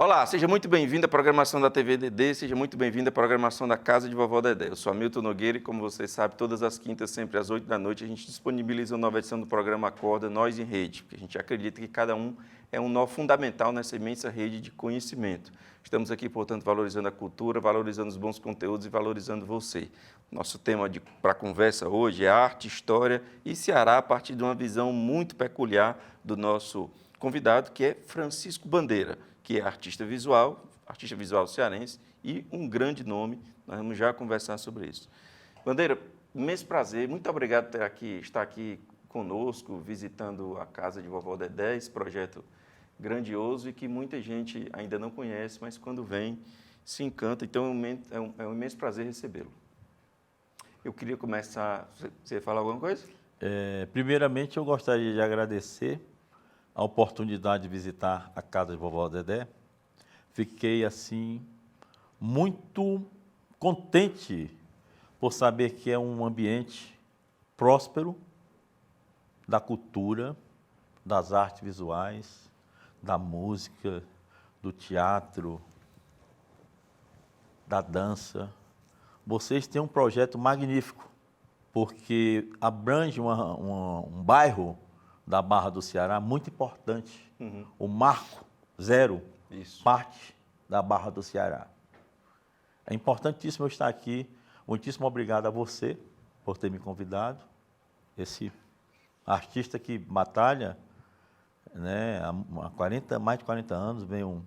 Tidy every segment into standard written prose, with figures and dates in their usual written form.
Olá, seja muito bem-vindo à programação da TV Dedê, seja muito bem-vindo à programação da Casa de Vovó Dedé. Eu sou Hamilton Nogueira e, como vocês sabem, todas as quintas, sempre às 8 da noite, a gente disponibiliza uma nova edição do programa Acorda, Nós em Rede, porque a gente acredita que cada um é um nó fundamental nessa imensa rede de conhecimento. Estamos aqui, portanto, valorizando a cultura, valorizando os bons conteúdos e valorizando você. Nosso tema para a conversa hoje é arte, história e Ceará, a partir de uma visão muito peculiar do nosso convidado, que é Francisco Bandeira, que é artista visual cearense e um grande nome. Nós vamos já conversar sobre isso. Bandeira, imenso prazer, muito obrigado por estar aqui conosco, visitando a Casa de Vovó Dedé, esse projeto grandioso e que muita gente ainda não conhece, mas quando vem se encanta. Então é um imenso prazer recebê-lo. Eu queria começar... Você ia falar alguma coisa? Primeiramente, eu gostaria de agradecer a oportunidade de visitar a Casa de Vovó Dedé. Fiquei, assim, muito contente por saber que é um ambiente próspero da cultura, das artes visuais, da música, do teatro, da dança. Vocês têm um projeto magnífico, porque abrange um bairro da Barra do Ceará muito importante. O Marco Zero parte da Barra do Ceará. É importantíssimo eu estar aqui. Muitíssimo obrigado a você por ter me convidado. Esse artista que batalha, né, há mais de 40 anos, venho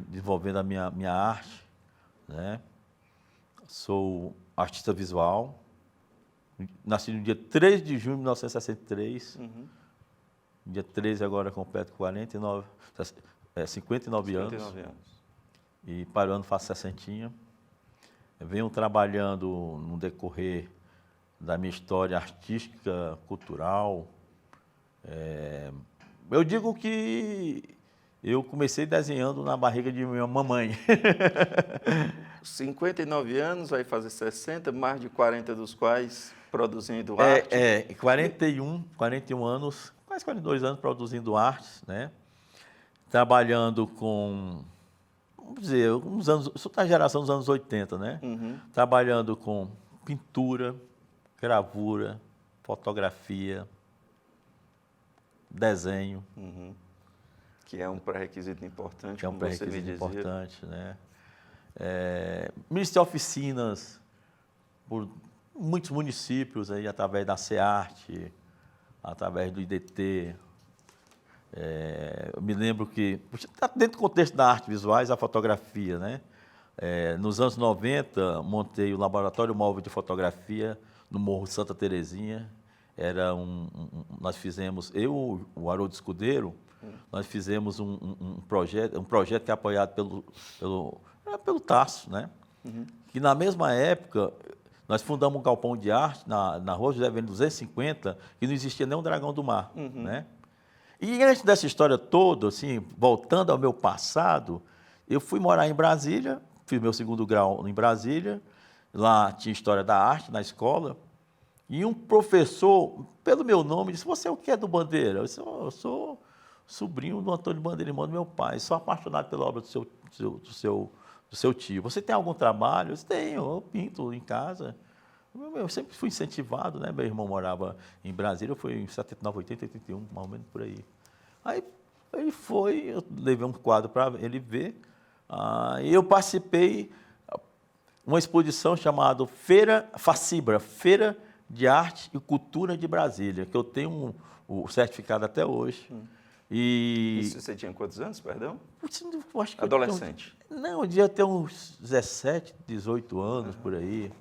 desenvolvendo a minha arte, né? Sou artista visual. Nasci no dia 3 de junho de 1963. Dia 13 agora completo 59 anos. E para o ano faço 60. Venho trabalhando no decorrer da minha história artística, cultural. Eu digo que eu comecei desenhando na barriga de minha mamãe. 59 anos, vai fazer 60, mais de 40 dos quais produzindo arte. 41 anos, quase 42 anos produzindo artes, né? Trabalhando com, vamos dizer, uns anos, sou da geração dos anos 80, né? Trabalhando com pintura, gravura, fotografia, desenho. Que é um pré-requisito importante, que é um como você me pré-requisito dizia. importante, né? Ministro de oficinas por muitos municípios aí, através da SEARTE, através do IDT. Eu me lembro que, está dentro do contexto da arte visuais, a fotografia, né? Nos anos 90, montei o Laboratório Móvel de Fotografia no Morro Santa Terezinha. Nós fizemos, o Haroldo Escudeiro, nós fizemos um projeto que é apoiado pelo Tasso, né? Que na mesma época, nós fundamos um galpão de arte na Rua José Vene 250, e não existia nem um Dragão do Mar, né? E antes dessa história toda, assim, voltando ao meu passado, eu fui morar em Brasília, fiz meu segundo grau em Brasília, lá tinha História da Arte na escola, e um professor, pelo meu nome, disse: "Você é o que é do Bandeira?" Eu disse: "Eu sou sobrinho do Antônio Bandeira, irmão do meu pai, sou apaixonado pela obra do seu tio. Você tem algum trabalho?" Eu disse: "Tenho, eu pinto em casa." Eu sempre fui incentivado, né? Meu irmão morava em Brasília, eu fui em 79, 80, 81, mais ou menos por aí. Aí ele foi, eu levei um quadro para ele ver, e eu participei de uma exposição chamada Facibra, Feira de Arte e Cultura de Brasília, que eu tenho o certificado até hoje. Isso você tinha quantos anos, perdão? Eu acho que adolescente. Eu devia ter uns 17, 18 anos, por aí.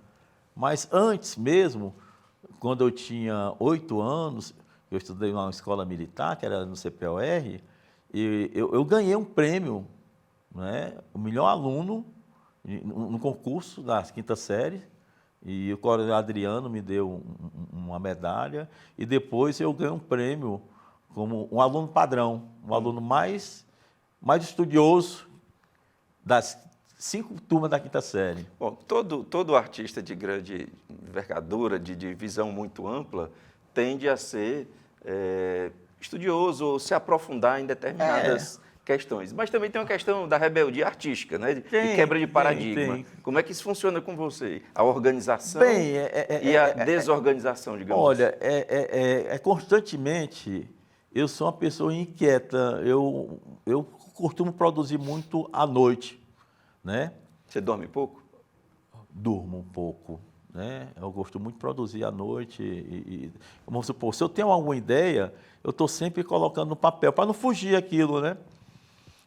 Mas antes mesmo, quando eu tinha 8 anos, eu estudei numa escola militar, que era no CPOR, e eu ganhei um prêmio, né? O melhor aluno no concurso da quinta série, e o coronel Adriano me deu uma medalha, e depois eu ganhei um prêmio como um aluno padrão, um aluno mais estudioso das 5 turmas da quinta série. Bom, todo artista de grande envergadura, de visão muito ampla, tende a ser estudioso ou se aprofundar em determinadas questões. Mas também tem uma questão da rebeldia artística, né? De Tem, quebra de paradigma. tem. Como é que isso funciona com você? A organização Bem, e a desorganização, digamos assim. olha, constantemente, eu sou uma pessoa inquieta. Eu costumo produzir muito à noite, né? Você dorme pouco? Durmo um pouco, né? Eu gosto muito de produzir à noite vamos supor, se eu tenho alguma ideia, eu estou sempre colocando no papel, para não fugir aquilo, né?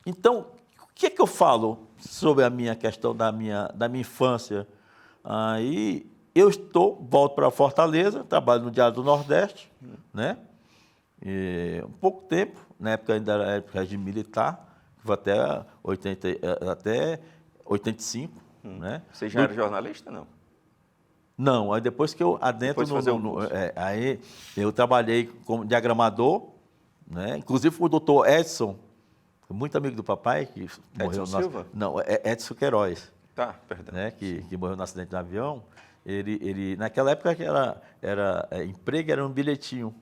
Então, o que é que eu falo sobre a minha questão da minha infância? Aí, volto para Fortaleza, trabalho no Diário do Nordeste, né? Um pouco tempo, na época ainda era época regime militar, foi até 85, né? Você já era jornalista, não? Não, aí depois que eu adentro Depois de fazer o curso. aí eu trabalhei como diagramador, né? Inclusive o doutor Edson, muito amigo do papai, que morreu Silva? Não, é Edson Queiroz, Tá, perdão. né? Que morreu no acidente de avião. Ele naquela época que emprego era um bilhetinho.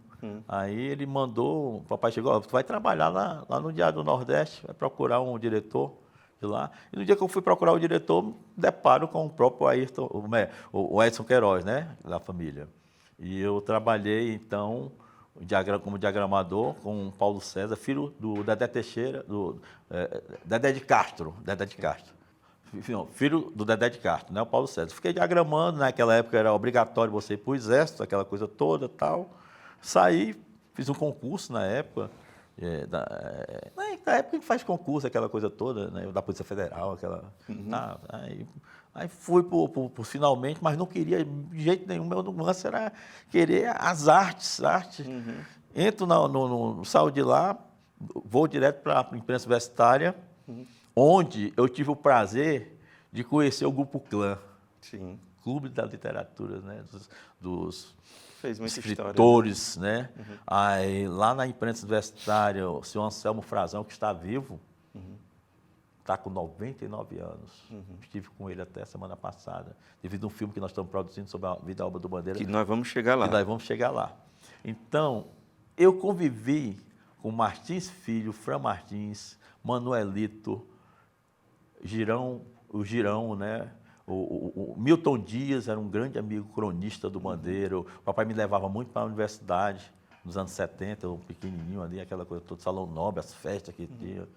Aí ele mandou, o papai chegou, tu vai trabalhar lá no Diário do Nordeste, vai procurar um diretor de lá. E no dia que eu fui procurar o diretor, me deparo com o próprio Ayrton, o Edson Queiroz, né, da família. E eu trabalhei, então, como diagramador com o Paulo César, filho do Dedé Teixeira, Dedé de Castro. Filho do Dedé de Castro, né, o Paulo César. Fiquei diagramando, naquela época era obrigatório você ir para o exército, aquela coisa toda tal. Saí, fiz um concurso na época. Na época a gente faz concurso, aquela coisa toda, né, da Polícia Federal, aí fui por finalmente, mas não queria de jeito nenhum. Meu lance era querer as artes. Entro saio de lá, vou direto para a imprensa universitária, onde eu tive o prazer de conhecer o Grupo Clã. Sim. Clube da Literatura, né, dos Fez muita escritores, história, né? Aí, lá na imprensa universitária, o senhor Anselmo Frazão, que está vivo, está com 99 anos. Estive com ele até a semana passada, devido a um filme que nós estamos produzindo sobre a vida e a obra do Bandeira. Que nós vamos chegar lá. Então, eu convivi com Martins Filho, Fran Martins, Manuelito, o Girão, né? O Milton Dias era um grande amigo cronista do Bandeira. O papai me levava muito para a universidade, nos anos 70, eu pequenininho ali, aquela coisa toda, Salão Nobre, as festas que tinha.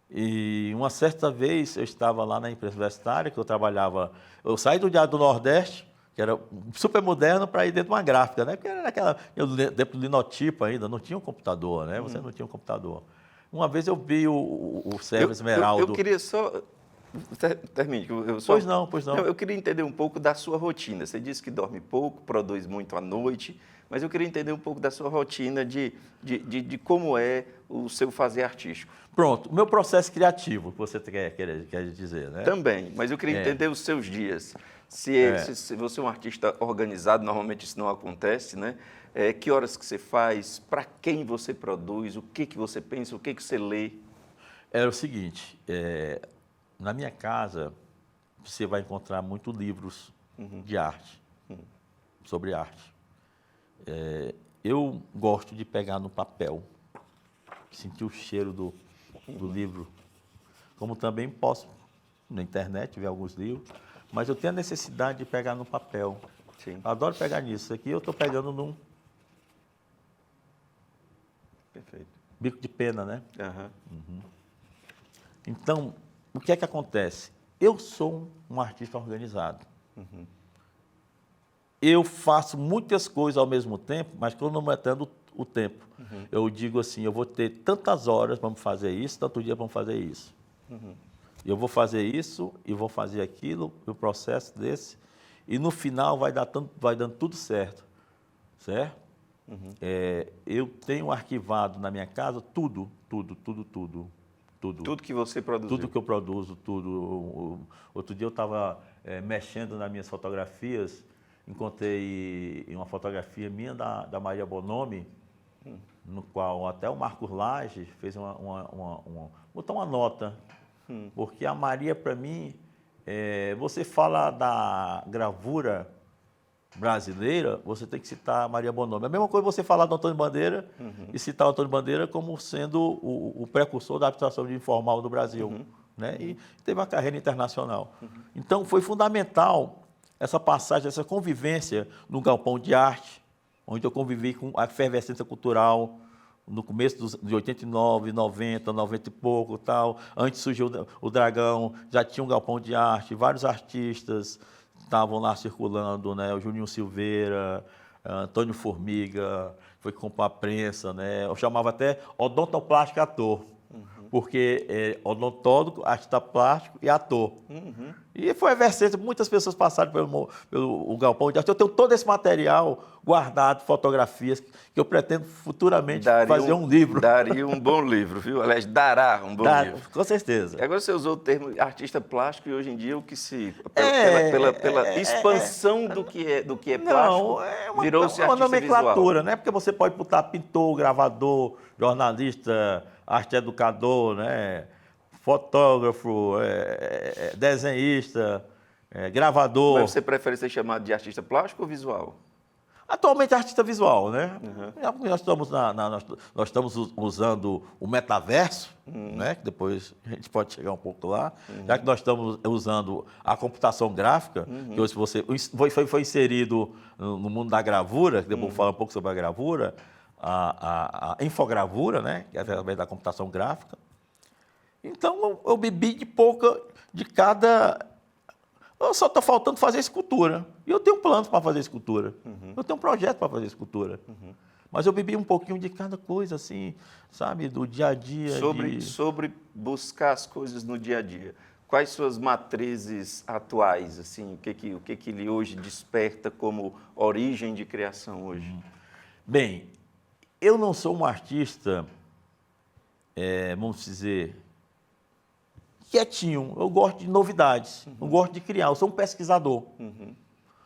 E uma certa vez eu estava lá na imprensa universitária, que eu trabalhava... Eu saí do Diário do Nordeste, que era super moderno, para ir dentro de uma gráfica, né? Porque era dentro do linotipo ainda, não tinha um computador, né? Você não tinha um computador. Uma vez eu vi o Sérgio Esmeraldo... Eu queria só... Termine. Pois não. Eu queria entender um pouco da sua rotina. Você disse que dorme pouco, produz muito à noite, mas eu queria entender um pouco da sua rotina de como é o seu fazer artístico. Pronto, o meu processo criativo, que você quer dizer, né? Também, mas eu queria entender os seus dias. Se você é um artista organizado, normalmente isso não acontece, né? Que horas que você faz, para quem você produz, o que você pensa, o que você lê? Era o seguinte, na minha casa, você vai encontrar muitos livros de arte, sobre arte. Eu gosto de pegar no papel, sentir o cheiro do livro, como também posso, na internet, ver alguns livros, mas eu tenho a necessidade de pegar no papel. Sim. Adoro pegar nisso. Aqui eu estou pegando num Perfeito. bico de pena, né? Uhum. Então, o que é que acontece? Eu sou um artista organizado. Eu faço muitas coisas ao mesmo tempo, mas cronometrando o tempo. Eu digo assim, eu vou ter tantas horas para fazer isso, tanto dia para fazer isso. Eu vou fazer isso e vou fazer aquilo, o processo desse, e no final vai dando tudo certo. Certo? Eu tenho arquivado na minha casa tudo. Tudo que você produziu? Tudo que eu produzo, tudo. Outro dia eu estava mexendo nas minhas fotografias, encontrei uma fotografia minha da Maria Bonomi, no qual até o Marcos Lage fez botou uma nota, porque a Maria, para mim, você fala da gravura brasileira, você tem que citar Maria Bonomi. A mesma coisa você falar do Antônio Bandeira e citar o Antônio Bandeira como sendo o precursor da habitação informal do Brasil. Né? E teve uma carreira internacional. Então, foi fundamental essa passagem, essa convivência no galpão de arte, onde eu convivi com a efervescência cultural, no começo de 89, 90, 90 e pouco, tal. Antes surgiu o Dragão, já tinha um galpão de arte, vários artistas estavam lá circulando, né? O Juninho Silveira, Antônio Formiga, foi comprar a prensa, né? Eu chamava até odontoplástico ator, porque é odontólogo, artista plástico e ator. E foi efervescente, muitas pessoas passaram pelo galpão de arte. Eu tenho todo esse material guardado, fotografias, que eu pretendo futuramente fazer um livro. Daria um bom livro, viu? Aliás, dará um bom livro. Com certeza. Agora você usou o termo artista plástico e hoje em dia o que se... Pela expansão do que é plástico, virou-se artista nomenclatura, visual. Né? Porque você pode botar pintor, gravador, jornalista, arte educador, né? Fotógrafo, desenhista, gravador. Mas você prefere ser chamado de artista plástico ou visual? Atualmente é artista visual, né? Nós estamos usando o metaverso, né? Que depois a gente pode chegar um pouco lá, já que nós estamos usando a computação gráfica, que hoje foi inserido no mundo da gravura, que depois vou falar um pouco sobre a gravura, a infogravura, né? Que é através da computação gráfica. Então, eu bebi de cada... Só está faltando fazer escultura. E eu tenho planos para fazer escultura. Eu tenho um projeto para fazer escultura. Mas eu bebi um pouquinho de cada coisa, assim, sabe? Do dia a dia. Sobre buscar as coisas no dia a dia. Quais suas matrizes atuais, assim? O que lhe hoje desperta como origem de criação hoje? Bem, eu não sou um artista, vamos dizer... quietinho, eu gosto de novidades, eu gosto de criar, eu sou um pesquisador.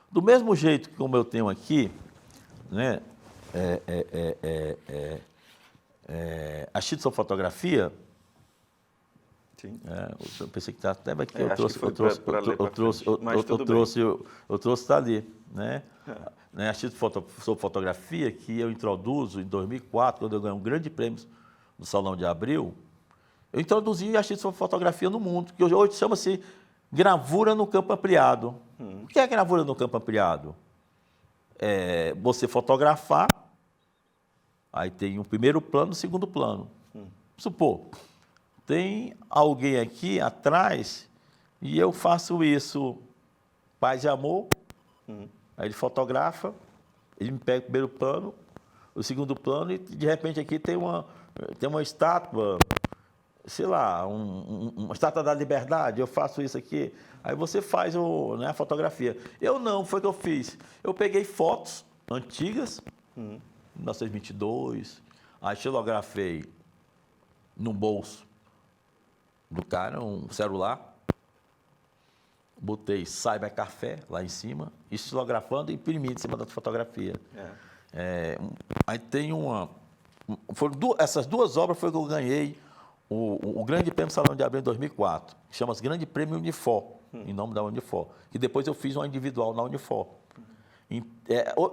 Do mesmo jeito que como eu tenho aqui, né, a Fotografia, sim. Eu pensei que estava até aqui, eu trouxe está ali, né? A Fotografia que eu introduzo em 2004, quando eu ganhei um grande prêmio no Salão de Abril. Eu introduzi a fotografia no mundo, que hoje chama-se gravura no campo ampliado. O que é gravura no campo ampliado? É você fotografar, aí tem um primeiro plano e um segundo plano. Supor, tem alguém aqui atrás e eu faço isso, paz e amor, aí ele fotografa, ele me pega o primeiro plano, o segundo plano e de repente aqui tem uma estátua, sei lá, uma estátua da liberdade, eu faço isso aqui. Aí você faz a fotografia. Eu não, foi o que eu fiz. Eu peguei fotos antigas, 1922, aí xilografei no bolso do cara, um celular, botei Cyber Café lá em cima, estilografando e imprimindo em cima da fotografia. Aí tem essas duas obras foi que eu ganhei o Grande Prêmio Salão de Abril em 2004, que chama-se Grande Prêmio Unifor, em nome da Unifor, que depois eu fiz uma individual na Unifor.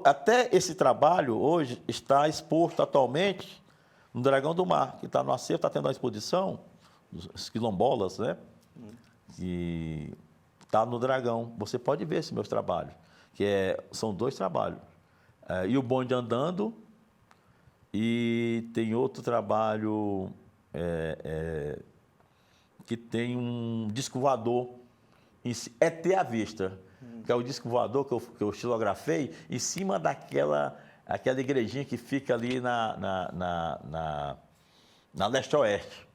Até esse trabalho hoje está exposto atualmente no Dragão do Mar, que está no acervo, está tendo uma exposição, os quilombolas, né? Que está no Dragão. Você pode ver esses meus trabalhos, são dois trabalhos. E o Bonde Andando, e tem outro trabalho... que tem um disco voador, ET à vista, que é o disco voador que eu estilografei em cima aquela igrejinha que fica ali na leste-oeste,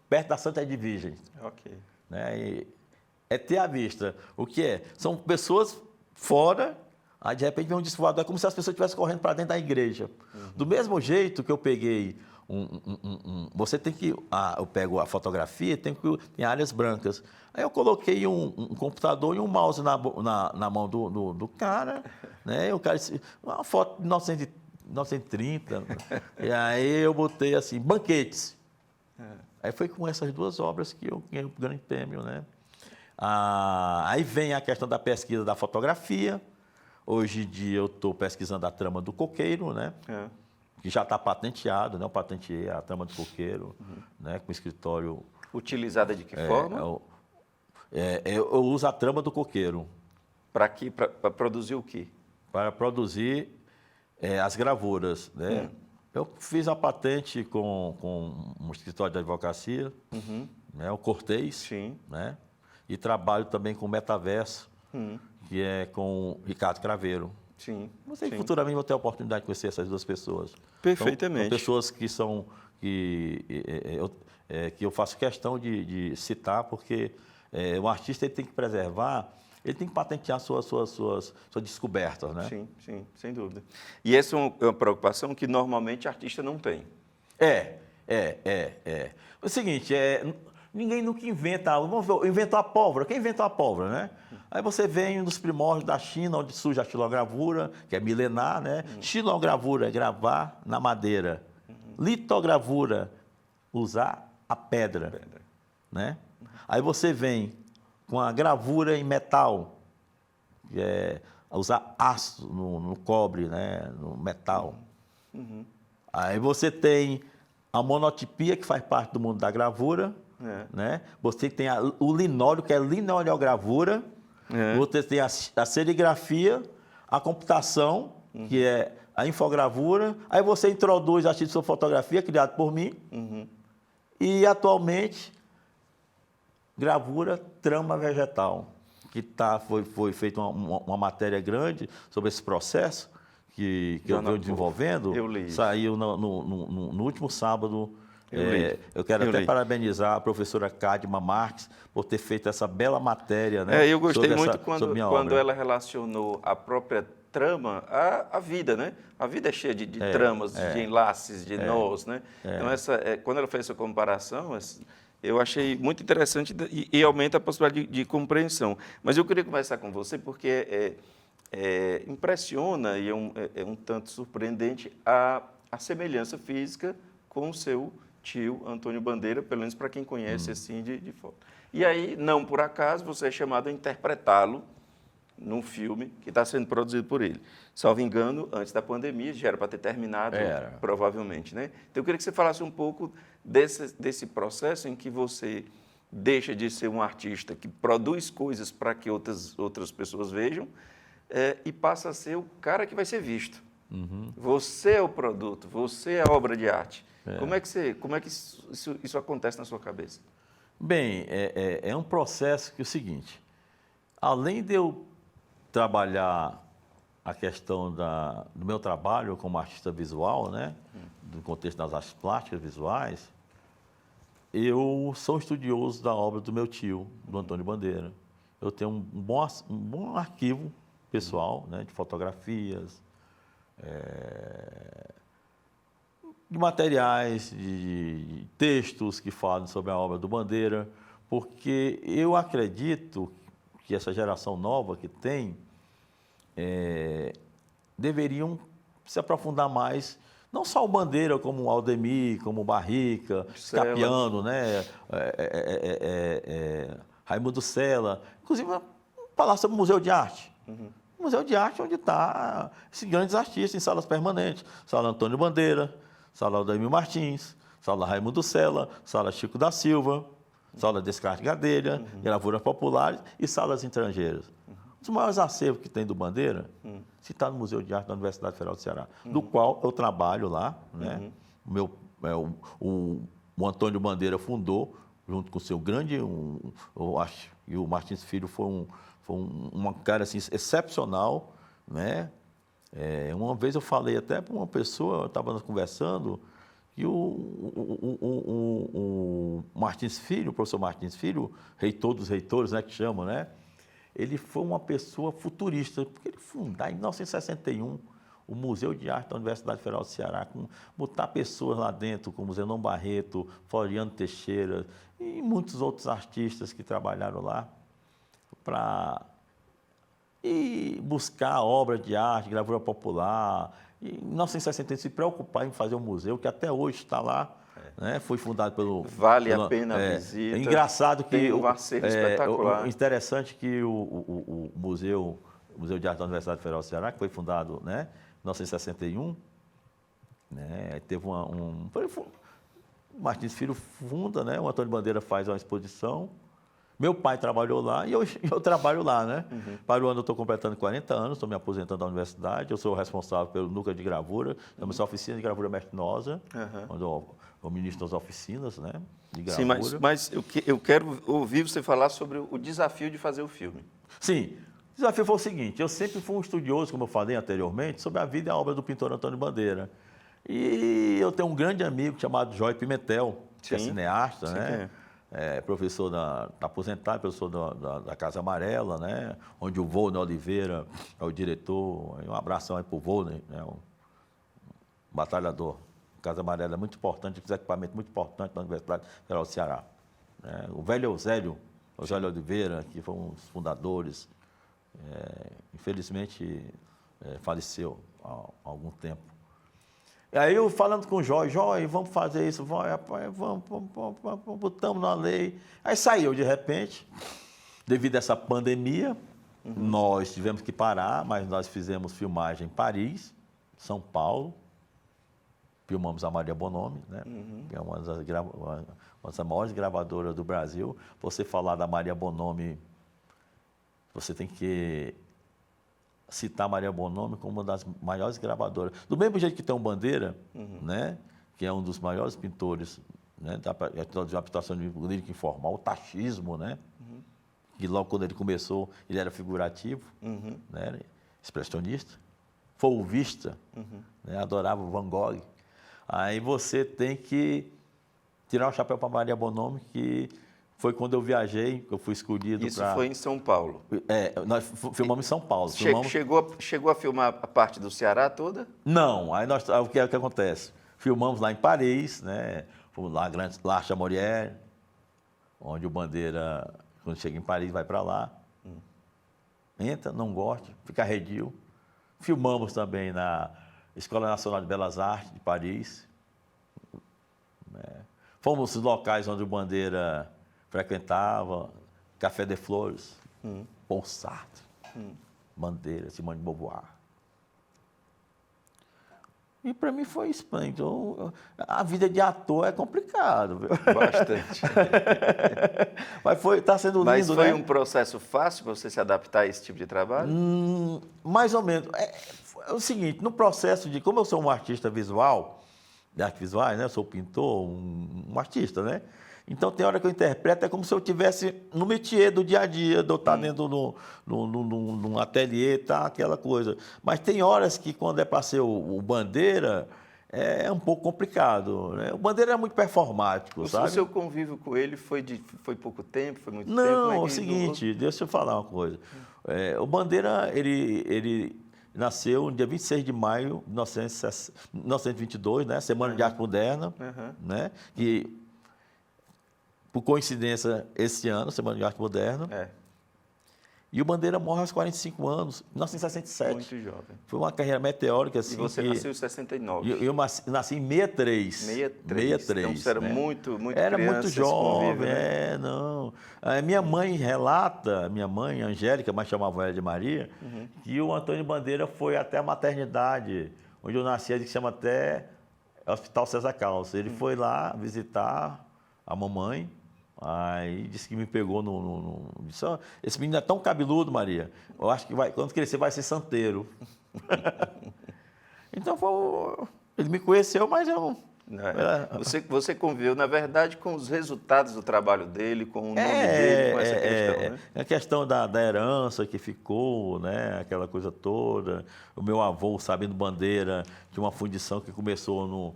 perto da Santa Edvigem. Ok. Né? ET à vista. O que é? São pessoas fora, aí de repente vem um disco voador, é como se as pessoas estivessem correndo para dentro da igreja. Do mesmo jeito que eu peguei você tem que... eu pego a fotografia, tem áreas brancas. Aí eu coloquei um computador e um mouse na mão do cara, né? E o cara disse, uma foto de 1930. E aí eu botei assim, banquetes. Aí foi com essas duas obras que eu ganhei o grande prêmio, né? Aí vem a questão da pesquisa da fotografia, Hoje em dia eu estou pesquisando a trama do coqueiro, né? Que já está patenteado, né? Eu patenteei a trama do coqueiro, né? Com escritório... Utilizada de que forma? Eu uso a trama do coqueiro. Para produzir o quê? Para produzir as gravuras, né? Eu fiz a patente com um escritório de advocacia, né? O Cortez, Sim. né? E trabalho também com o Metaverso, que é com o Ricardo Craveiro. Sim. Você futuramente vai ter a oportunidade de conhecer essas duas pessoas. Perfeitamente. São pessoas que eu faço questão de citar, porque o artista ele tem que preservar, ele tem que patentear suas descobertas, né? Sim, sim, sem dúvida. E essa é uma preocupação que normalmente artista não tem. É. O seguinte, ninguém nunca inventa algo. Vamos ver, inventou a pólvora. Quem inventou a pólvora, né? Aí você vem dos primórdios da China, onde surge a xilogravura, que é milenar, né? Xilogravura é gravar na madeira. Litogravura, usar a pedra. Né? Aí você vem com a gravura em metal, que é usar aço no cobre, né? No metal. Aí você tem a monotipia, que faz parte do mundo da gravura. Né? Você tem o linóleo, que é lineoliogravura. Você tem a serigrafia, a computação, que é a infogravura. Aí você introduz a fotografia, criado por mim. E, atualmente, gravura trama vegetal, que foi feita uma matéria grande sobre esse processo que eu venho desenvolvendo. Eu li. Saiu no último sábado. Eu quero até parabenizar a professora Cadma Marques por ter feito essa bela matéria. Né, eu gostei muito quando ela relacionou a própria trama à vida, né? A vida é cheia de tramas, de enlaces, de nós, né? Então, quando ela fez essa comparação, eu achei muito interessante e aumenta a possibilidade de compreensão. Mas eu queria conversar com você porque impressiona e é um tanto surpreendente a semelhança física com o seu tio Antônio Bandeira, pelo menos para quem conhece assim de foto. E aí, não por acaso, você é chamado a interpretá-lo num filme que está sendo produzido por ele. Salvo engano, antes da pandemia, já era para ter terminado, provavelmente, né? Então, eu queria que você falasse um pouco desse processo em que você deixa de ser um artista que produz coisas para que outras pessoas vejam e passa a ser o cara que vai ser visto. Você é o produto, você é a obra de arte. Como é que isso acontece na sua cabeça? Bem, é um processo que é o seguinte, além de eu trabalhar a questão do meu trabalho como artista visual, né, do contexto das artes plásticas visuais, eu sou estudioso da obra do meu tio, do Antônio Bandeira. Eu tenho um bom arquivo pessoal, né, de fotografias, de materiais, de textos que falam sobre a obra do Bandeira, porque eu acredito que essa geração nova que tem deveriam se aprofundar mais, não só o Bandeira, como o Aldemir, como o Barrica, Scapiano, né? Raimundo Sela, inclusive falar sobre o Museu de Arte. Museu de Arte onde estão esses grandes artistas em salas permanentes, sala Antônio Bandeira, sala Aldemir Martins, sala Raimundo Sela, sala Chico da Silva, sala Descartes Gadelha, gravuras populares e salas estrangeiras. Os maiores acervos que tem do Bandeira se está no Museu de Arte da Universidade Federal do Ceará, do qual eu trabalho lá. Né? O Antônio Bandeira fundou, junto com o seu grande, eu acho, e o Martins Filho foi um cara assim, excepcional. Né? Uma vez eu falei até para uma pessoa, eu estava conversando, que o Martins Filho, o professor Martins Filho, reitor dos reitores, né, que chamam, né? Ele foi uma pessoa futurista, porque ele fundou em 1961 o Museu de Arte da Universidade Federal do Ceará, botar pessoas lá dentro, como Zenon Barreto, Floriano Teixeira e muitos outros artistas que trabalharam lá, para buscar obra de arte, gravura popular. E, em 1961, se preocupar em fazer um museu, que até hoje está lá. Né? Foi fundado pelo... Vale a pena a visita. É engraçado que... Tem um acervo espetacular. Interessante que o museu Museu de Arte da Universidade Federal do Ceará, que foi fundado, né, em 1961. Né, teve o Martins Filho funda, né, o Antônio Bandeira faz uma exposição. Meu pai trabalhou lá e eu trabalho lá, né? Para o ano eu estou completando 40 anos, estou me aposentando da universidade, eu sou responsável pelo núcleo de gravura, temos a oficina de gravura mestre Nosa, onde eu ministro as oficinas, né, de gravura. Sim, mas eu quero ouvir você falar sobre o desafio de fazer o filme. Sim, o desafio foi o seguinte, eu sempre fui um estudioso, como eu falei anteriormente, sobre a vida e a obra do pintor Antônio Bandeira. E eu tenho um grande amigo chamado Jói Pimentel, que é cineasta, Sim, né? Professor aposentado, professor da Casa Amarela, né? Onde o Volney Oliveira é o diretor. Um abração aí para o Volney, né? Um batalhador. Casa Amarela é muito importante, fiz equipamento muito importante na Universidade Federal do Ceará. Né? O velho Eusélio Oliveira, que foi um dos fundadores, infelizmente faleceu há algum tempo. E aí eu falando com o Jói, vamos fazer isso, vamos, botamos na lei. Aí saiu de repente, devido a essa pandemia, nós tivemos que parar, mas nós fizemos filmagem em Paris, São Paulo, filmamos a Maria Bonomi, né? Que é uma das maiores gravadoras do Brasil. Você falar da Maria Bonomi, você tem que citar a Maria Bonomi como uma das maiores gravadoras. Do mesmo jeito que tem o Bandeira, né, que é um dos maiores pintores, né, de habitação lírica informal, o tachismo, né, que logo quando ele começou, ele era figurativo, né, expressionista, fauvista, né, adorava o Van Gogh. Aí você tem que tirar o chapéu para Maria Bonomi, que foi quando eu viajei, que eu fui escolhido para... Isso foi em São Paulo? Nós filmamos em São Paulo. Chegou a filmar a parte do Ceará toda? Não, aí o que acontece? Filmamos lá em Paris, né? Fomos lá, La Chamorière, onde o Bandeira, quando chega em Paris, vai para lá. Entra, não gosta, fica arredio. Filmamos também na Escola Nacional de Belas Artes de Paris. Né? Fomos nos locais onde o Bandeira frequentava, Café de Flores, Paul Sartre, Bandeira, Simone de Beauvoir. E para mim foi isso. Então, a vida de ator é complicado, viu? Bastante. Mas está sendo lindo, Mas foi né? um processo fácil para você se adaptar a esse tipo de trabalho? Mais ou menos. É o seguinte, no processo de... Como eu sou um artista visual, de artes visuais, né? Eu sou pintor, um artista, né? Então, tem hora que eu interpreto, é como se eu estivesse no métier do dia a dia, de eu estar dentro num ateliê, tá, aquela coisa. Mas tem horas que, quando é para ser o Bandeira, é um pouco complicado. Né? O Bandeira é muito performático, sabe? O seu convívio com ele foi pouco tempo, foi muito tempo? Não, é o seguinte, deixa eu falar uma coisa. O Bandeira, ele nasceu no dia 26 de maio de 1922, né? Semana de Arte Moderna, né? Que, por coincidência, esse ano, Semana de Arte Moderna. E o Bandeira morre aos 45 anos, em 1967. Muito jovem. Foi uma carreira meteórica. Assim, e você nasceu em 69. Eu nasci em 63. 63. Então você era muito era criança. Muito jovem, né? não. A minha mãe relata, minha mãe, Angélica, mas chamava ela de Maria, que o Antônio Bandeira foi até a maternidade, onde eu nasci, que chama até Hospital César Calça. Ele foi lá visitar a mamãe. Aí disse que me pegou disse, esse menino é tão cabeludo, Maria. Eu acho que quando crescer vai ser santeiro. Então ele me conheceu, mas eu não. Você conviveu, na verdade, com os resultados do trabalho dele, com o nome dele, com essa questão, né? A questão da herança que ficou, né? Aquela coisa toda. O meu avô, Sabino Bandeira, tinha uma fundição que começou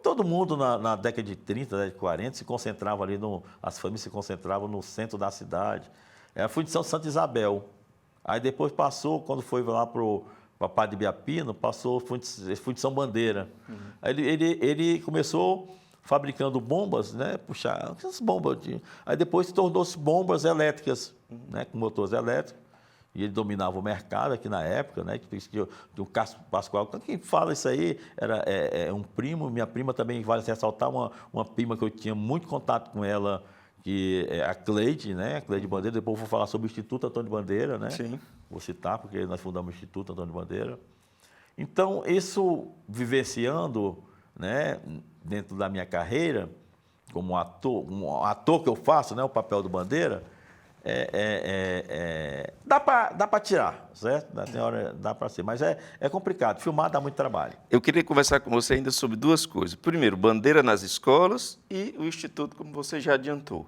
todo mundo na década de 30, década de 40 se concentrava ali, as famílias se concentravam no centro da cidade. É a fundição Santa Isabel. Aí depois passou, quando foi lá para Padre Biapino, passou fundição Bandeira. Aí ele começou fabricando bombas, né? Puxar essas bombas. Aí depois tornou-se bombas elétricas, né? Com motores elétricos. E ele dominava o mercado aqui na época, né? O Cássio Pascoal, quem fala isso aí é um primo, minha prima também, vale ressaltar, uma prima que eu tinha muito contato com ela, que é a Cleide, né? A Cleide Bandeira. Depois eu vou falar sobre o Instituto Antônio Bandeira, né? Sim. Vou citar, porque nós fundamos o Instituto Antônio Bandeira. Então, isso vivenciando, né, dentro da minha carreira, como um ator que eu faço, né, o papel do Bandeira, dá para tirar, certo? Tem hora, dá para ser, mas é complicado. Filmar dá muito trabalho. Eu queria conversar com você ainda sobre duas coisas. Primeiro, Bandeira nas escolas e o Instituto, como você já adiantou.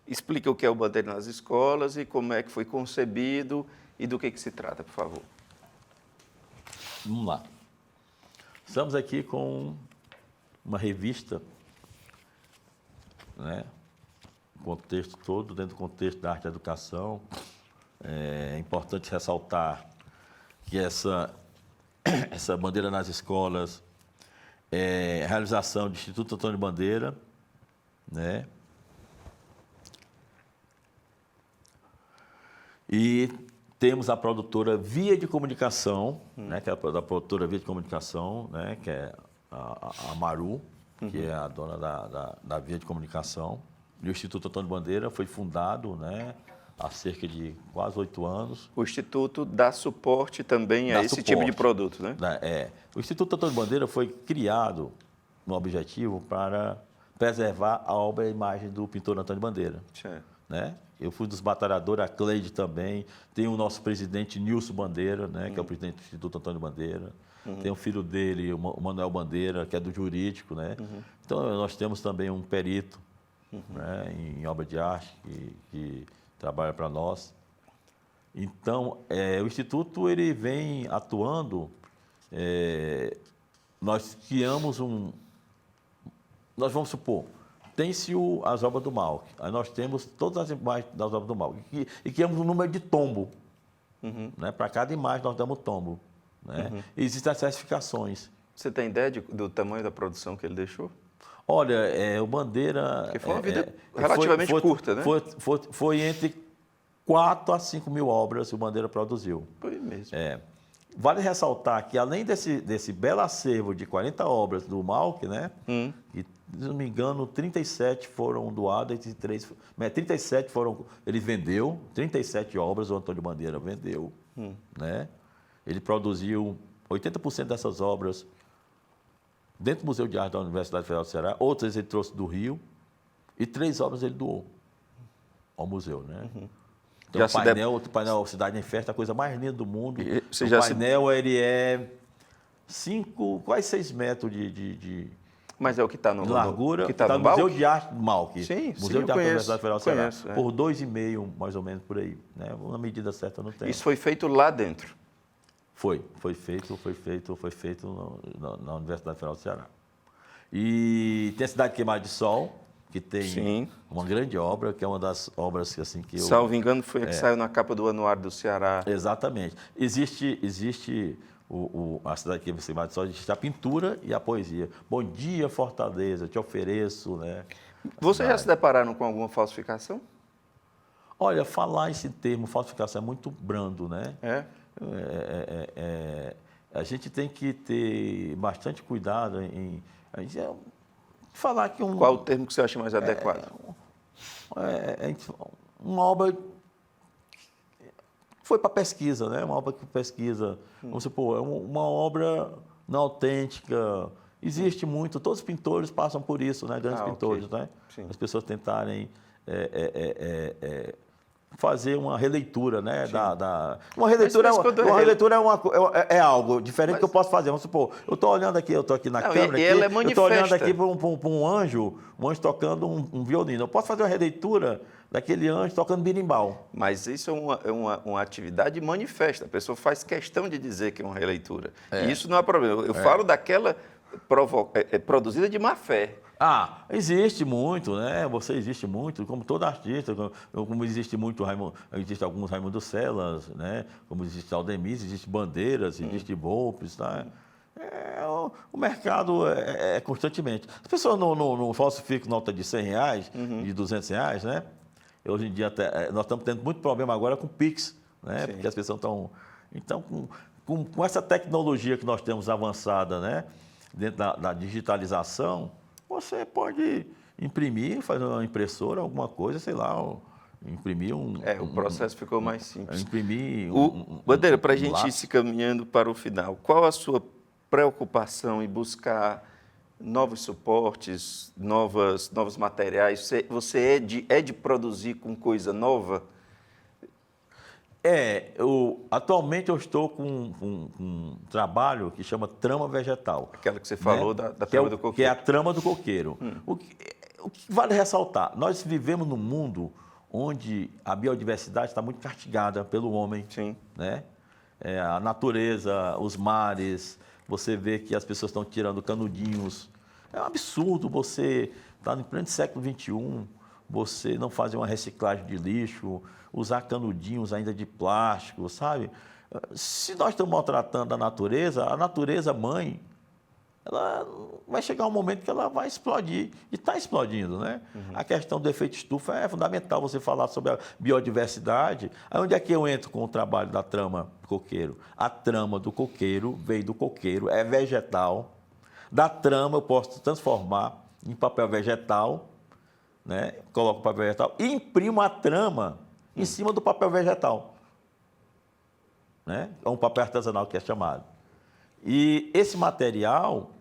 Explica o que é o Bandeira nas escolas e como é que foi concebido e do que se trata, por favor. Vamos lá. Estamos aqui com uma revista, né? O contexto todo, dentro do contexto da arte e educação. É importante ressaltar que essa bandeira nas escolas é a realização do Instituto Antônio Bandeira, né? E temos a produtora Via de Comunicação, né, que é a produtora Via de Comunicação, né, que é a Maru, que é a dona da Via de Comunicação. E o Instituto Antônio Bandeira foi fundado, né, há cerca de quase 8 anos. O Instituto dá suporte também a esse tipo de produto, né? O Instituto Antônio Bandeira foi criado no objetivo para preservar a obra e a imagem do pintor Antônio Bandeira. Certo. Né? Eu fui dos batalhadores, a Cleide também. Tem o nosso presidente Nilson Bandeira, né, que é o presidente do Instituto Antônio Bandeira. Tem o filho dele, o Manuel Bandeira, que é do jurídico. Né? Então, nós temos também um perito, né, em obra de arte que trabalha para nós. Então, o Instituto ele vem atuando. Nós criamos nós vamos supor, tem-se as obras do Malc. Aí nós temos todas as imagens das obras do Malc. E criamos um número de tombo. Né? Para cada imagem nós damos tombo. Né? E existem as certificações. Você tem ideia do tamanho da produção que ele deixou? Olha, o Bandeira... Porque foi uma vida relativamente curta, né? Foi entre 4 a 5 mil obras que o Bandeira produziu. Foi mesmo. Vale ressaltar que, além desse belo acervo de 40 obras do Malc, né? Que, se não me engano, 37 foram doadas, 37 foram... Ele vendeu, 37 obras o Antônio Bandeira vendeu. Né? Ele produziu 80% dessas obras dentro do Museu de Arte da Universidade Federal do Ceará, outras ele trouxe do Rio, e 3 obras ele doou ao museu. Né? Então, o painel Cidade em Festa, a coisa mais linda do mundo. O painel ele é quase 6 metros de Mas é o que está no largura, que está no Museu de Arte do Malc. Sim, Museu de Arte da Universidade Federal do Ceará. Por 2,5, mais ou menos, por aí. Né? Na medida certa não tem. Isso foi feito lá dentro? Foi feito na Universidade Federal do Ceará. E tem a Cidade Queimada de Sol, que tem uma grande obra, que é uma das obras assim, que eu... Salvo engano, foi a que saiu na capa do Anuário do Ceará. Exatamente. Existe a Cidade Queimada de Sol, existe a pintura e a poesia. Bom dia, Fortaleza, te ofereço, né? Vocês já se depararam com alguma falsificação? Olha, falar esse termo falsificação é muito brando, né? A gente tem que ter bastante cuidado em falar que Qual o termo que você acha mais adequado? Uma obra que foi para pesquisa, né? Uma obra que pesquisa, vamos supor, uma obra não autêntica. Existe muito, todos os pintores passam por isso, né? Grandes pintores, né? Sim. As pessoas tentarem fazer uma releitura, né? Uma releitura, é algo diferente que eu posso fazer. Vamos supor, eu estou olhando aqui, eu estou aqui na câmera, eu estou olhando aqui para um anjo tocando um violino. Eu posso fazer uma releitura daquele anjo tocando berimbau. Mas isso é uma atividade manifesta. A pessoa faz questão de dizer que é uma releitura. E isso não é problema. Eu falo daquela produzida de má fé. Existe muito, né? Você existe muito, como todo artista, como existe muito existe alguns Raimundo Celas, né? Como existe Aldemir, existe Bandeiras, existe Volpes, tá? O mercado é constantemente. As pessoas não falsificam nota de R$100, de R$200, né? Hoje em dia nós estamos tendo muito problema agora com o Pix, né? Porque as pessoas estão... Então, com essa tecnologia que nós temos avançada, né? Dentro da digitalização, você pode imprimir, fazer uma impressora, alguma coisa, sei lá, imprimir o processo ficou mais simples. Imprimir Bandeira, para a gente ir lápis. se caminhando para o final, qual a sua preocupação em buscar novos suportes, novos materiais? Você é de produzir com coisa nova? Atualmente eu estou com um trabalho que chama trama vegetal. Aquela que você falou da trama do coqueiro. Que é a trama do coqueiro. O que vale ressaltar, nós vivemos num mundo onde a biodiversidade está muito castigada pelo homem. Sim. Né? A natureza, os mares, você vê que as pessoas estão tirando canudinhos. É um absurdo você estar no pleno século XXI, você não fazer uma reciclagem de lixo, usar canudinhos ainda de plástico, sabe? Se nós estamos maltratando a natureza mãe, ela vai chegar um momento que ela vai explodir. E está explodindo, né? A questão do efeito estufa é fundamental você falar sobre a biodiversidade. Aí onde é que eu entro com o trabalho da trama do coqueiro? A trama do coqueiro vem do coqueiro, é vegetal. Da trama eu posso transformar em papel vegetal, né? Coloco o papel vegetal e imprimo a trama em cima do papel vegetal. Né? É um papel artesanal que é chamado. E esse material,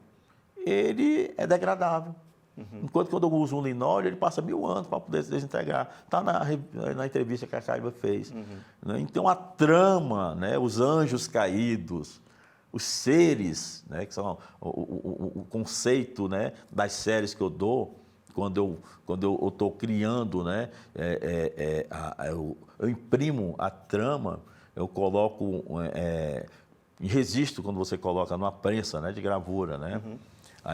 ele é degradável. Enquanto quando eu uso um linóleo, ele passa 1000 anos para poder se desintegrar. Está na entrevista que a Caiba fez. Né? Então, a trama, né? Os anjos caídos, os seres, né? Que são o conceito, né? Das séries que eu dou, quando eu estou criando, né? Eu imprimo a trama, eu coloco em registro, quando você coloca numa prensa, né? De gravura, né?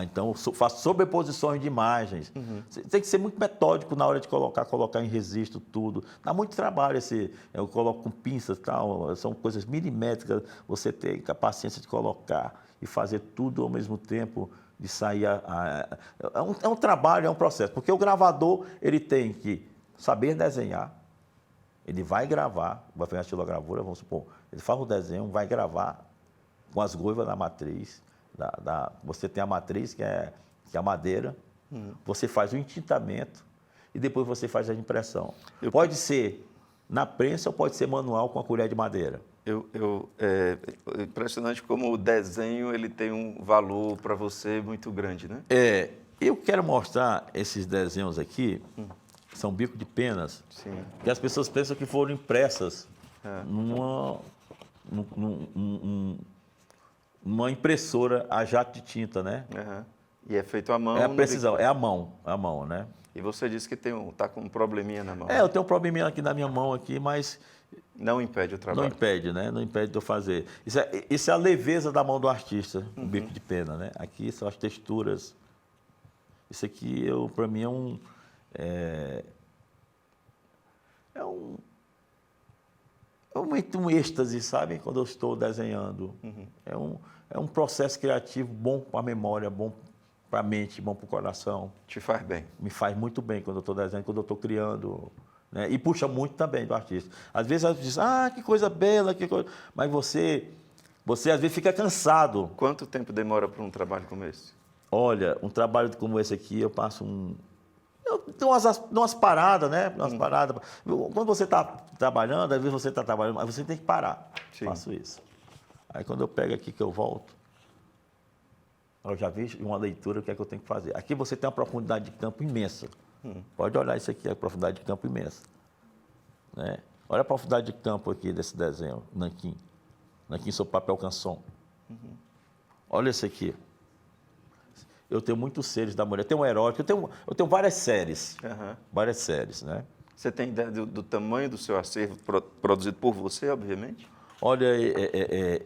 Então, eu faço sobreposições de imagens. Você tem que ser muito metódico na hora de colocar em registro tudo. Dá muito trabalho eu coloco com pinças e tal, são coisas milimétricas, você tem a paciência de colocar e fazer tudo ao mesmo tempo, de sair é um trabalho, é um processo. Porque o gravador, ele tem que saber desenhar, ele vai gravar, vai fazer a estilogravura, vamos supor, ele faz o desenho, vai gravar com as goivas da matriz. Você tem a matriz, que é a madeira, você faz o entintamento e depois você faz a impressão. Pode ser na prensa ou pode ser manual com a colher de madeira. É impressionante como o desenho ele tem um valor para você muito grande, né? Eu quero mostrar esses desenhos aqui, são bico de penas, Sim. que as pessoas pensam que foram impressas numa impressora a jato de tinta, né? E é feito à mão? É a precisão, é a mão, né? E você disse que está com um probleminha na mão. Eu tenho um probleminha aqui na minha mão, mas... Não impede o trabalho. Não impede, né? Não impede de eu fazer. Isso é a leveza da mão do artista, o bico de pena, né? Aqui são as texturas. Isso aqui, para mim, é um êxtase, sabe? Quando eu estou desenhando. É um processo criativo bom para a memória, bom para a mente, bom para o coração. Te faz bem. Me faz muito bem quando eu estou desenhando, quando eu estou criando. Né? E puxa muito também do artista. Às vezes a gente diz, que coisa bela, que coisa... Mas você às vezes fica cansado. Quanto tempo demora para um trabalho como esse? Olha, um trabalho como esse aqui, eu passo eu tenho umas paradas, né? Umas paradas. Quando você está trabalhando, às vezes você está trabalhando, mas você tem que parar. Sim. Faço isso. Aí quando eu pego aqui que eu volto, eu já vi uma leitura, o que é que eu tenho que fazer. Aqui você tem uma profundidade de campo imensa. Pode olhar isso aqui, a profundidade de campo imensa. Né? Olha a profundidade de campo aqui desse desenho, nanquim. Nanquim sobre papel canson. Olha esse aqui. Eu tenho muitos seres da mulher. Eu tenho um erótico, eu tenho várias séries. Várias séries, né? Você tem ideia do tamanho do seu acervo produzido por você, obviamente? Olha,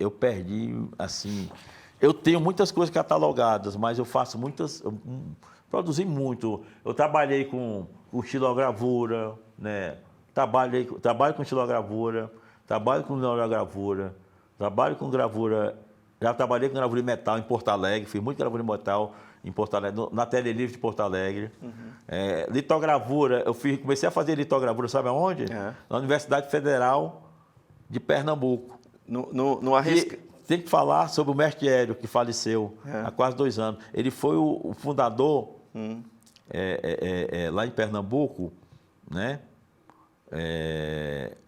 eu perdi, assim... Eu tenho muitas coisas catalogadas, mas eu faço muitas... Produzi muito. Eu trabalhei com estilogravura, né? Trabalho com estilogravura, trabalho com linogravura, trabalho com gravura... Já trabalhei com gravura em metal em Porto Alegre, fiz muita gravura em metal em Porto Alegre, na Telelivre de Porto Alegre. Litogravura, comecei a fazer litogravura, sabe aonde? Na Universidade Federal de Pernambuco. No Arrisca... Tem que falar sobre o mestre Hélio, que faleceu há quase 2 anos. Ele foi o fundador lá em Pernambuco, né?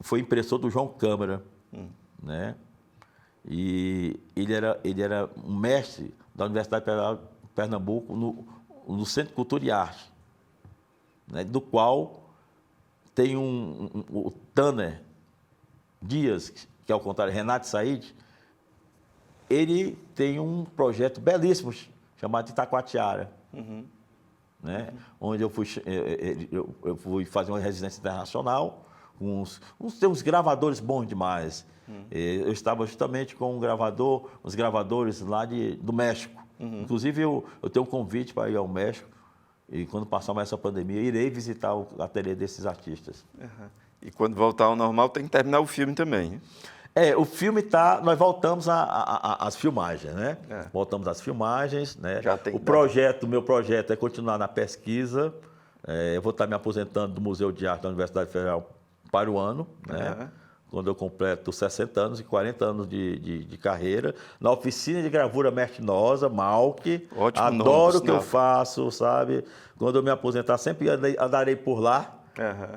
Foi impressor do João Câmara, né? E ele era um mestre da Universidade de Pernambuco no Centro de Cultura e Arte, né? Do qual tem o Tanner Dias, que ao contrário, Renato Said, ele tem um projeto belíssimo chamado Itacoatiara, né? Onde eu fui fazer uma residência internacional, tem uns gravadores bons demais. Eu estava justamente com uns gravadores lá do México. Inclusive, eu tenho um convite para ir ao México, e quando passar mais essa pandemia, irei visitar o ateliê desses artistas. E quando voltar ao normal, tem que terminar o filme também, né? O filme está... Nós voltamos às filmagens, né? Voltamos às filmagens, né? O meu projeto é continuar na pesquisa. Eu vou estar me aposentando do Museu de Arte da Universidade Federal para o ano, né? Quando eu completo 60 anos e 40 anos de carreira. Na oficina de gravura Mertinosa, Malc. Ótimo Adoro nome, o que eu faço, sabe? Quando eu me aposentar, sempre andarei por lá.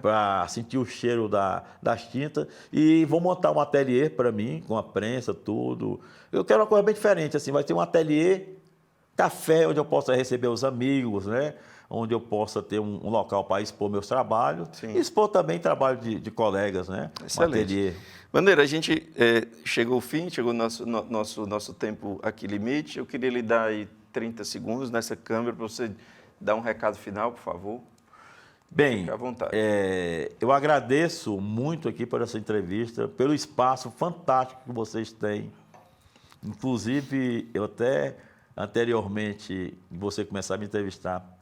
Para sentir o cheiro das tintas. E vou montar um ateliê para mim, com a prensa, tudo. Eu quero uma coisa bem diferente, assim, vai ter um ateliê, café, onde eu possa receber os amigos, né? Onde eu possa ter um local para expor meus trabalhos. Sim. E expor também trabalho de colegas, né? Excelente. Um ateliê. Bandeira, a gente chegou ao fim, chegou o nosso tempo aqui limite. Eu queria lhe dar aí 30 segundos nessa câmera para você dar um recado final, por favor. Bem, fique à vontade. Eu agradeço muito aqui por essa entrevista, pelo espaço fantástico que vocês têm. Inclusive, eu até anteriormente de você começar a me entrevistar,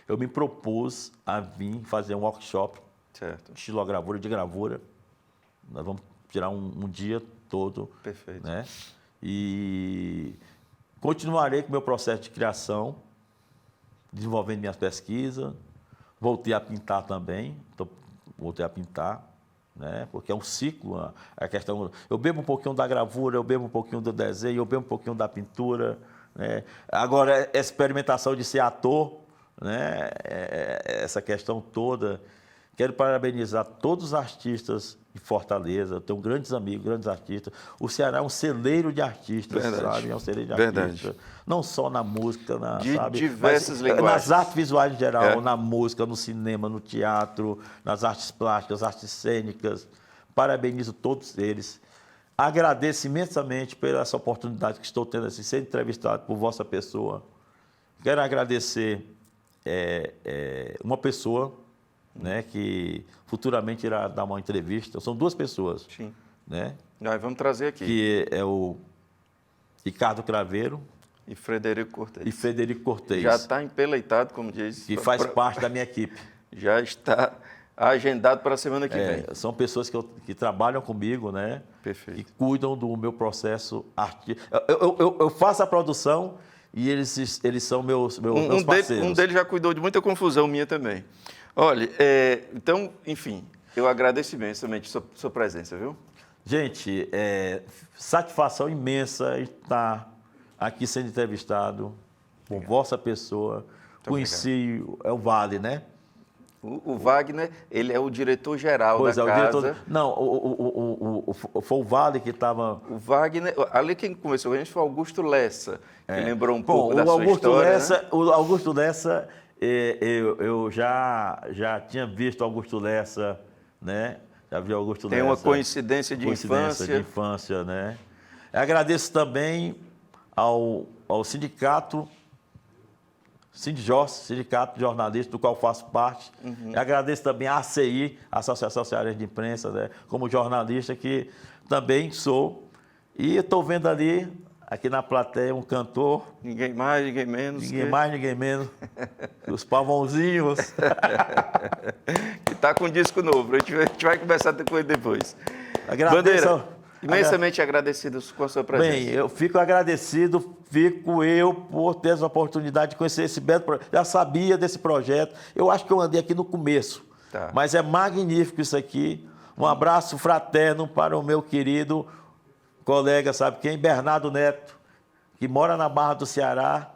eu me propus a vir fazer um workshop de estilogravura, de gravura. Nós vamos tirar um dia todo. Perfeito. Né? E continuarei com o meu processo de criação, desenvolvendo minhas pesquisas. Voltei a pintar também, voltei a pintar, né? Porque é um ciclo, a questão... Eu bebo um pouquinho da gravura, eu bebo um pouquinho do desenho, eu bebo um pouquinho da pintura, né? Agora, a experimentação de ser ator, né? Essa questão toda. Quero parabenizar todos os artistas de Fortaleza. Eu tenho grandes amigos, grandes artistas. O Ceará é um celeiro de artistas, sabe? É um celeiro de artistas. Não só na música, sabe? Diversas linguagens. Nas artes visuais em geral, na música, no cinema, no teatro, nas artes plásticas, artes cênicas. Parabenizo todos eles. Agradeço imensamente por essa oportunidade que estou tendo de ser entrevistado por vossa pessoa. Quero agradecer uma pessoa, né, que futuramente irá dar uma entrevista. São duas pessoas. Sim. Né? Nós vamos trazer aqui. Que é o Ricardo Craveiro e Frederico Cortez. Já está empeleitado, como diz. Que faz parte da minha equipe. Já está agendado para a semana que vem. São pessoas que trabalham comigo, né? Perfeito. Que cuidam do meu processo artístico. Eu faço a produção e eles são meus parceiros. Um deles já cuidou de muita confusão minha também. Olha, então, enfim, eu agradeço imensamente a sua presença, viu? Gente, satisfação imensa estar aqui sendo entrevistado por vossa pessoa. Conheci o Vale, né? O Wagner, ele é o diretor-geral da casa. Não, foi o Vale que estava... O Wagner, ali quem começou com a gente foi o Augusto Lessa, que lembrou um pouco da sua Augusto história, Lessa, né? O Augusto Lessa... Eu já tinha visto Augusto Lessa, né? Já vi Augusto Lessa. Tem uma coincidência de infância, né? Eu agradeço também ao sindicato, Sindicato de Jornalistas, do qual faço parte. Eu agradeço também à ACI, Associação Cearense de Imprensa, né? Como jornalista, que também sou. E estou vendo ali, aqui na plateia, um cantor. Ninguém mais, ninguém menos. Ninguém menos. Os Pavãozinhos. Que está com um disco novo. A gente vai conversar com ele depois. Agradeço. Bandeira, imensamente agradecido com a sua presença. Bem, eu fico agradecido, por ter essa oportunidade de conhecer esse belo projeto. Já sabia desse projeto. Eu acho que eu andei aqui no começo. Tá. Mas é magnífico isso aqui. Um abraço fraterno para o meu querido colega, sabe quem? Bernardo Neto, que mora na Barra do Ceará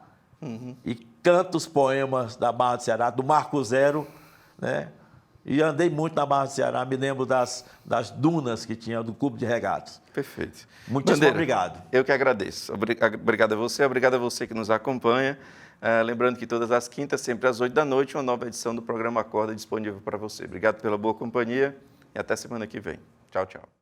e canto os poemas da Barra do Ceará, do Marco Zero, né? E andei muito na Barra do Ceará, me lembro das dunas que tinha do Clube de Regatas. Perfeito. Muitíssimo Bandeira, obrigado. Eu que agradeço. Obrigado a você que nos acompanha. Lembrando que todas as quintas, sempre às 8 da noite, uma nova edição do programa Acorda disponível para você. Obrigado pela boa companhia e até semana que vem. Tchau, tchau.